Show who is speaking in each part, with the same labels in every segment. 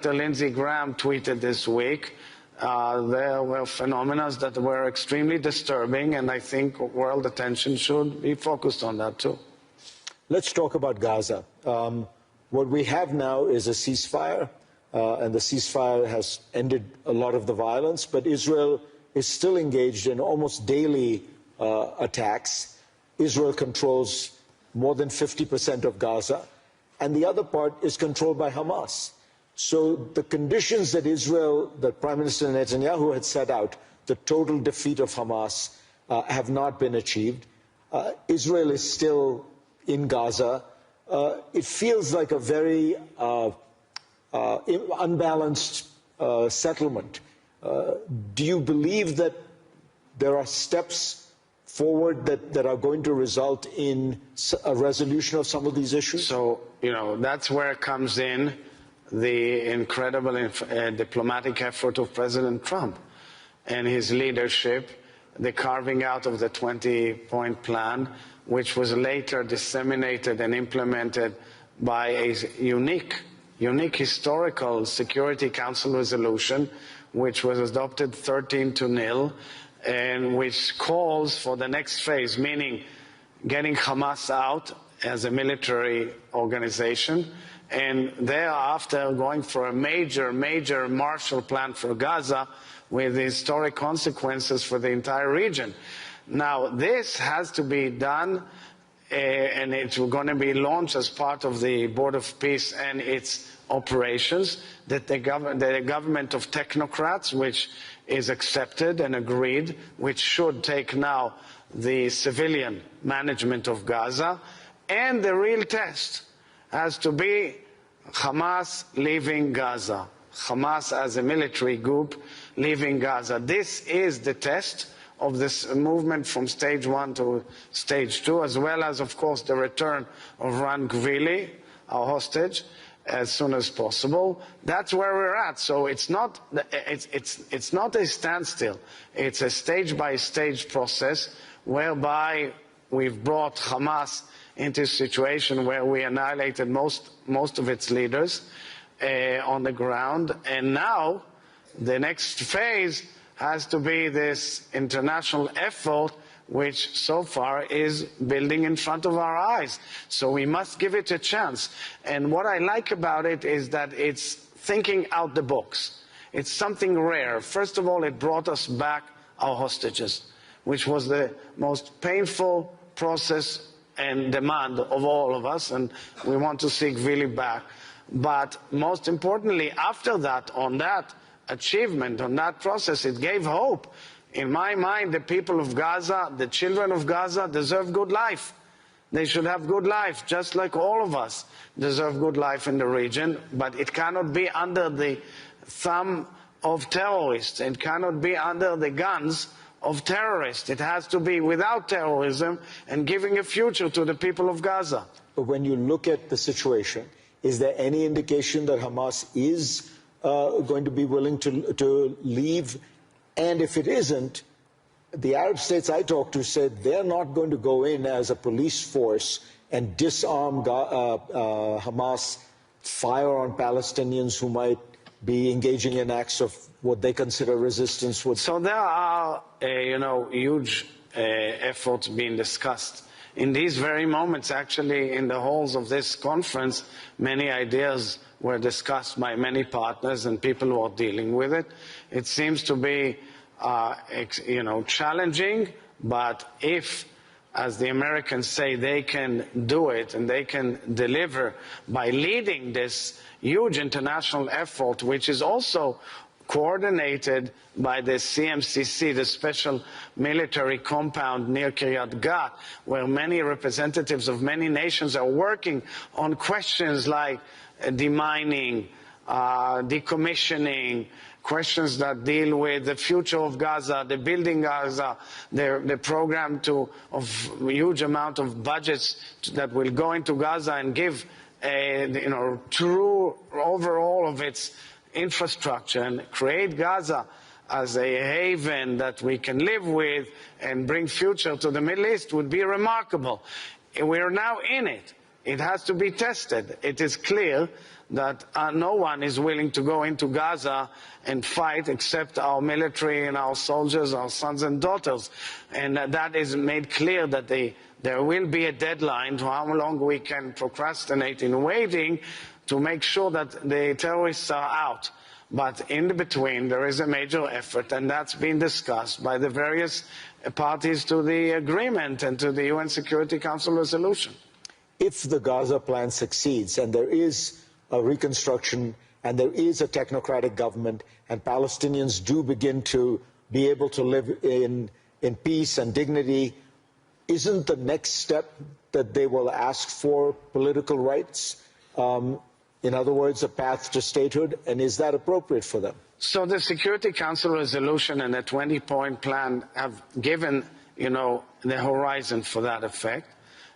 Speaker 1: Lindsey Graham tweeted this week. There were phenomena that were extremely disturbing, and I think world attention should be focused on that too.
Speaker 2: Let's talk about Gaza. What we have now is a ceasefire, and the ceasefire has ended a lot of the violence, but Israel is still engaged in almost daily attacks. Israel controls more than 50% of Gaza, and the other part is controlled by Hamas. So the conditions that that Prime Minister Netanyahu had set out, the total defeat of Hamas, have not been achieved. Israel is still in Gaza. It feels like a very unbalanced settlement. Do you believe that there are steps forward that are going to result in a resolution of some of these issues?
Speaker 1: So, that's where comes in the incredible diplomatic effort of President Trump and his leadership, the carving out of the 20-point plan, which was later disseminated and implemented by a unique historical Security Council resolution, which was adopted 13-0, and which calls for the next phase, meaning getting Hamas out as a military organization, and thereafter going for a major Marshall Plan for Gaza with historic consequences for the entire region. Now, this has to be done, and it's going to be launched as part of the Board of Peace and its operations, that the government of technocrats, which is accepted and agreed, which should take now the civilian management of Gaza, and the real test has to be Hamas leaving Gaza. Hamas as a military group leaving Gaza. This is the test of this movement from stage 1 to stage 2, as well as, of course, the return of Ran Gvili, our hostage, as soon as possible. That's where we're at. So it's not a standstill. It's a stage-by-stage process whereby we've brought Hamas into a situation where we annihilated most of its leaders on the ground. And now the next phase has to be this international effort, which so far is building in front of our eyes. So we must give it a chance. And what I like about it is that it's thinking out the box. It's something rare. First of all, it brought us back our hostages, which was the most painful process and demand of all of us, and we want to see Gvili back. But most importantly, after that, on that achievement, on that process, it gave hope. In my mind, the people of Gaza, the children of Gaza, deserve good life. They should have good life, just like all of us deserve good life in the region, but it cannot be under the thumb of terrorists. It cannot be under the guns of terrorists. It has to be without terrorism and giving a future to the people of Gaza.
Speaker 2: But when you look at the situation, is there any indication that Hamas is going to be willing to leave? And if it isn't, the Arab states I talked to said they're not going to go in as a police force and disarm Hamas, fire on Palestinians who might be engaging in acts of what they consider resistance.
Speaker 1: So there are, huge efforts being discussed. In these very moments, actually, in the halls of this conference, many ideas were discussed by many partners and people who are dealing with it. It seems to be, challenging, but if, as the Americans say, they can do it and they can deliver by leading this huge international effort, which is also coordinated by the CMCC, the special military compound near Kiryat Gat, where many representatives of many nations are working on questions like demining, decommissioning, questions that deal with the future of Gaza, the building Gaza, the program of a huge amount of budgets that will go into Gaza and give a true overall of its infrastructure and create Gaza as a haven that we can live with and bring future to the Middle East would be remarkable. We're now in it. it has to be tested. It is clear that no one is willing to go into Gaza and fight except our military and our soldiers, our sons and daughters. And that is made clear that there will be a deadline to how long we can procrastinate in waiting to make sure that the terrorists are out. But in between, there is a major effort, and that's been discussed by the various parties to the agreement and to the UN Security Council resolution.
Speaker 2: If the Gaza plan succeeds and there is a reconstruction and there is a technocratic government and Palestinians do begin to be able to live in peace and dignity, isn't the next step that they will ask for political rights? In other words, a path to statehood, and is that appropriate for them?
Speaker 1: So the Security Council resolution and the 20-point plan have given, the horizon for that effect.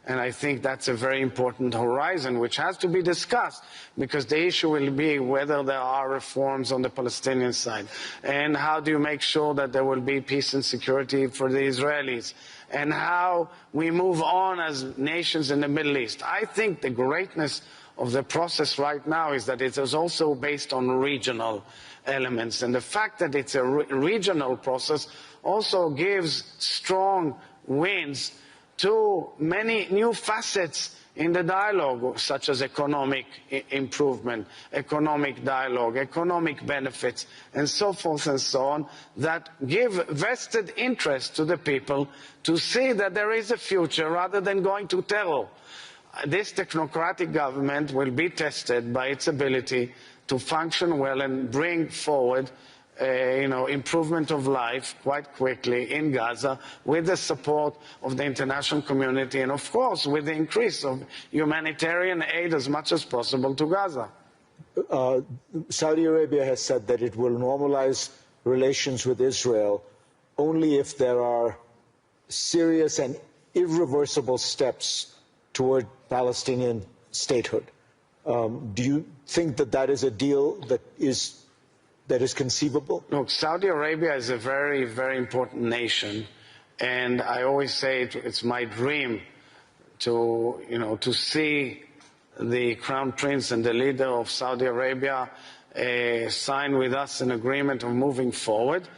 Speaker 1: And I think that's a very important horizon which has to be discussed, because the issue will be whether there are reforms on the Palestinian side, and how do you make sure that there will be peace and security for the Israelis, and how we move on as nations in the Middle East. I think the greatness of the process right now is that it is also based on regional elements, and the fact that it's a regional process also gives strong winds to many new facets in the dialogue, such as economic improvement, economic dialogue, economic benefits, and so forth and so on, that give vested interest to the people to see that there is a future rather than going to terror. This technocratic government will be tested by its ability to function well and bring forward improvement of life quite quickly in Gaza, with the support of the international community and, of course, with the increase of humanitarian aid as much as possible to Gaza.
Speaker 2: Saudi Arabia has said that it will normalize relations with Israel only if there are serious and irreversible steps toward Palestinian statehood. Do you think that that is a deal that is conceivable?
Speaker 1: Look, Saudi Arabia is a very, very important nation, and I always say it's my dream to see the Crown Prince and the leader of Saudi Arabia sign with us an agreement of moving forward.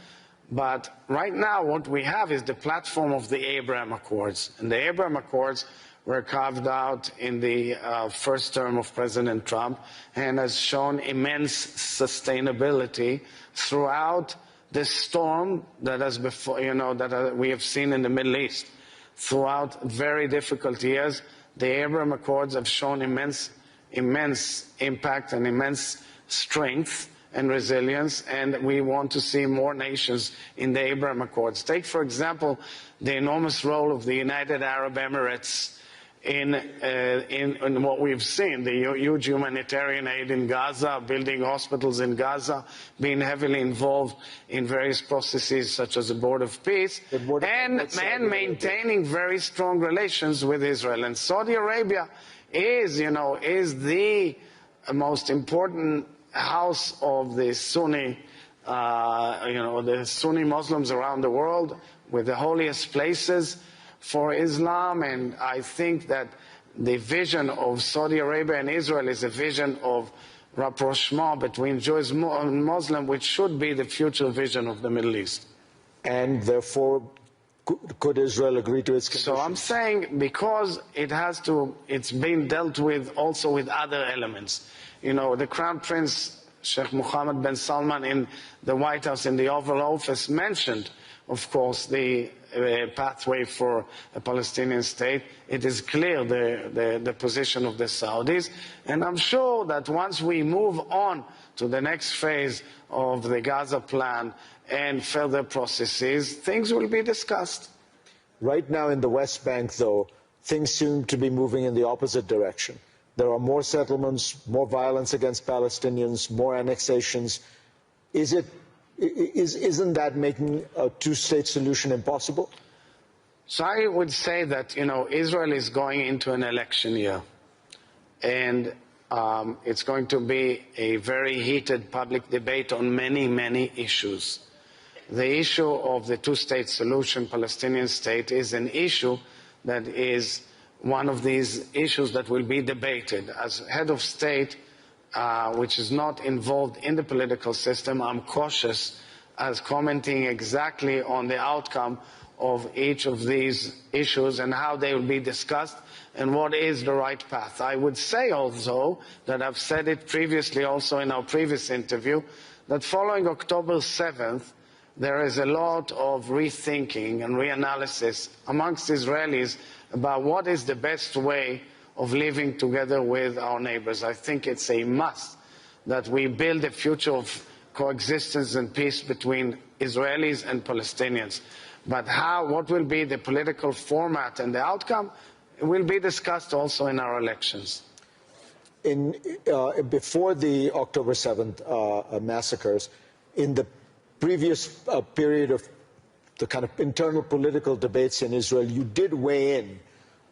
Speaker 1: But right now, what we have is the platform of the Abraham Accords, and the Abraham Accords were carved out in the first term of President Trump and has shown immense sustainability throughout the storm that has we have seen in the Middle East. Throughout very difficult years, the Abraham Accords have shown immense impact and immense strength and resilience, and we want to see more nations in the Abraham Accords. Take, for example, the enormous role of the United Arab Emirates in what we've seen, the huge humanitarian aid in Gaza, building hospitals in Gaza, being heavily involved in various processes such as the Board of Peace, and maintaining very strong relations with Israel. And Saudi Arabia is the most important house of the Sunni, the Sunni Muslims around the world, with the holiest places for Islam, and I think that the vision of Saudi Arabia and Israel is a vision of rapprochement between Jews and Muslims, which should be the future vision of the Middle East.
Speaker 2: And therefore, could Israel agree to its conditions?
Speaker 1: So I'm saying because it's been dealt with also with other elements. The Crown Prince, Sheikh Mohammed bin Salman, in the White House, in the Oval Office, mentioned, of course, the pathway for a Palestinian state. It is clear the position of the Saudis, and I'm sure that once we move on to the next phase of the Gaza plan and further processes, things will be discussed.
Speaker 2: Right now in the West Bank, though, things seem to be moving in the opposite direction. There are more settlements, more violence against Palestinians, more annexations. Isn't that making a two-state solution impossible?
Speaker 1: So I would say that, Israel is going into an election year, and it's going to be a very heated public debate on many, many issues. The issue of the two-state solution, Palestinian state, is an issue that is one of these issues that will be debated. As head of state, which is not involved in the political system, I'm cautious as commenting exactly on the outcome of each of these issues and how they will be discussed and what is the right path. I would say also that I've said it previously also in our previous interview, that following October 7th, there is a lot of rethinking and reanalysis amongst Israelis about what is the best way of living together with our neighbors. I think it's a must that we build a future of coexistence and peace between Israelis and Palestinians. But what will be the political format and the outcome will be discussed also in our elections.
Speaker 2: Before the October 7th massacres, in the previous period of the kind of internal political debates in Israel, you did weigh in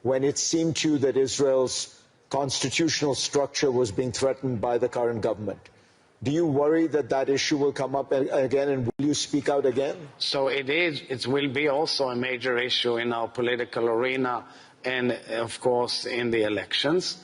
Speaker 2: when it seemed to you that Israel's constitutional structure was being threatened by the current government. Do you worry that that issue will come up again, and will you speak out again?
Speaker 1: So it will be also a major issue in our political arena and, of course, in the elections.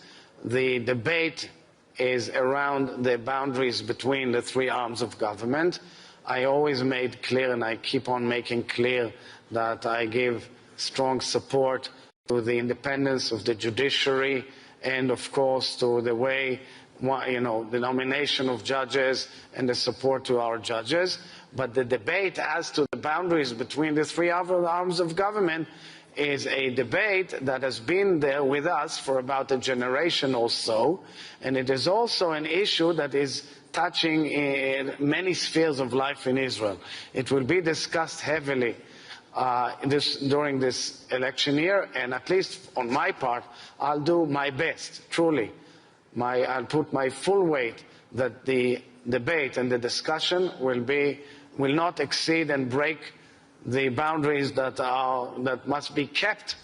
Speaker 1: The debate is around the boundaries between the three arms of government. I always made clear, and I keep on making clear, that I give strong support to the independence of the judiciary and, of course, to the way, the nomination of judges and the support to our judges. But the debate as to the boundaries between the three other arms of government is a debate that has been there with us for about a generation or so, and it is also an issue that is touching in many spheres of life in Israel. It will be discussed heavily during this election year, and at least on my part, I'll do my best, truly. I'll put my full weight that the debate and the discussion will not exceed and break the boundaries that must be kept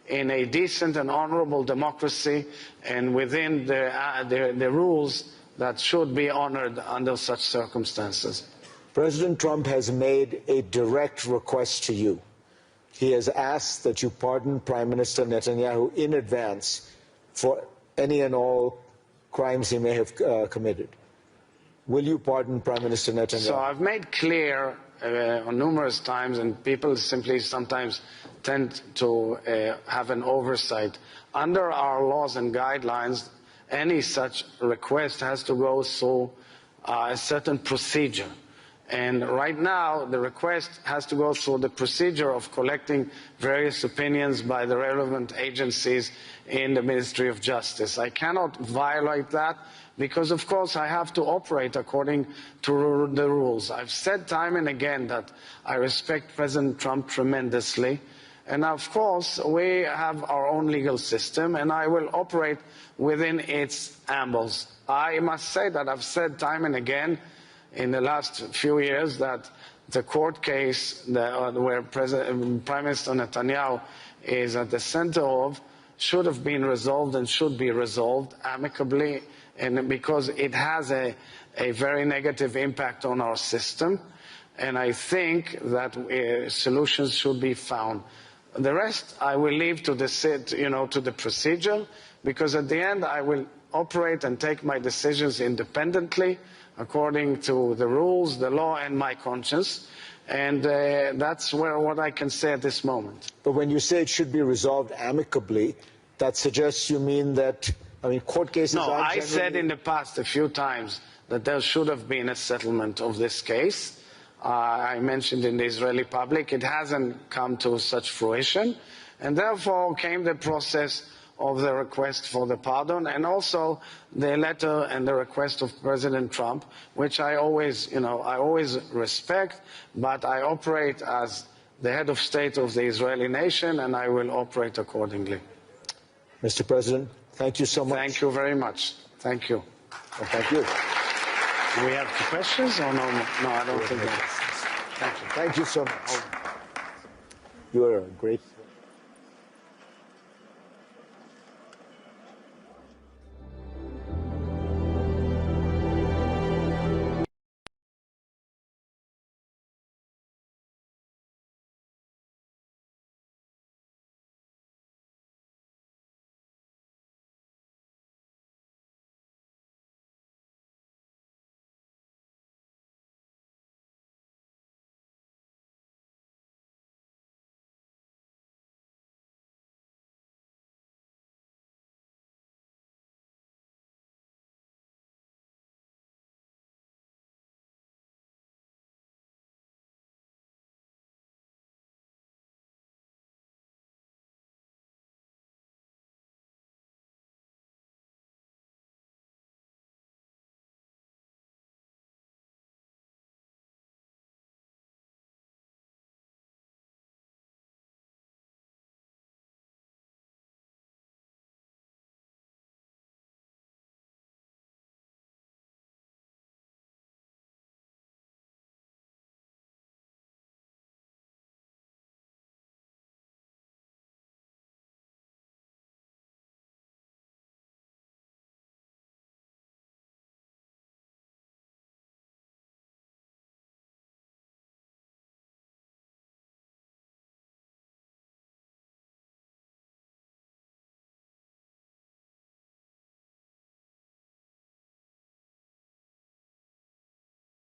Speaker 1: in a decent and honorable democracy and within the rules that should be honored under such circumstances.
Speaker 2: President Trump has made a direct request to you. He has asked that you pardon Prime Minister Netanyahu in advance for any and all crimes he may have committed. Will you pardon Prime Minister Netanyahu?
Speaker 1: So I've made clear on numerous times, and people simply sometimes tend to have an oversight. Under our laws and guidelines, any such request has to go through a certain procedure. And right now, the request has to go through the procedure of collecting various opinions by the relevant agencies in the Ministry of Justice. I cannot violate that because, of course, I have to operate according to the rules. I've said time and again that I respect President Trump tremendously. And, of course, we have our own legal system, and I will operate within its ambles. I must say that I've said time and again in the last few years that the court case where Prime Minister Netanyahu is at the center of should have been resolved and should be resolved amicably, and because it has a very negative impact on our system. And I think that solutions should be found. The rest I will leave to the procedure, because at the end I will operate and take my decisions independently according to the rules, the law, and my conscience. And that's what I can say at this moment.
Speaker 2: But when you say it should be resolved amicably, that suggests you mean that, court cases
Speaker 1: No,
Speaker 2: aren't
Speaker 1: I said in the past a few times that there should have been a settlement of this case. I mentioned in the Israeli public, it hasn't come to such fruition. And therefore came the process of the request for the pardon, and also the letter and the request of President Trump, which I always respect, but I operate as the head of state of the Israeli nation, and I will operate accordingly.
Speaker 2: Mr. President, thank you so much.
Speaker 1: Thank you very much. Thank you.
Speaker 2: Well, thank you.
Speaker 1: Do we have questions or no? No, I don't think that.
Speaker 2: Thank you. Thank you so much. You are a great